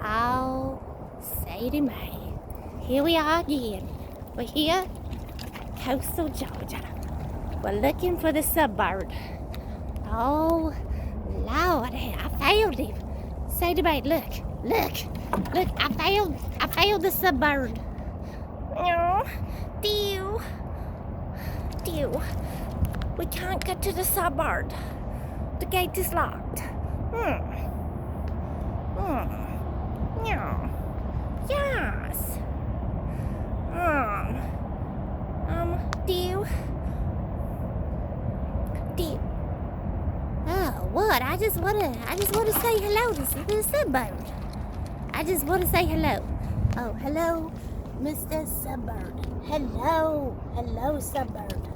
Oh, Sadie Mae. Here we are again. We're here at coastal Georgia. We're looking for the subbird. Oh, Lordy, I found him. Sadie Mae, look, I found the subbird. Oh, dew. We can't get to the subbird. The gate is locked. Yeah. Yes. Dew. Oh, what? I just wanna say hello to the subbird. I just wanna say hello. Oh, hello, Mr. Subbird. Hello, subbird.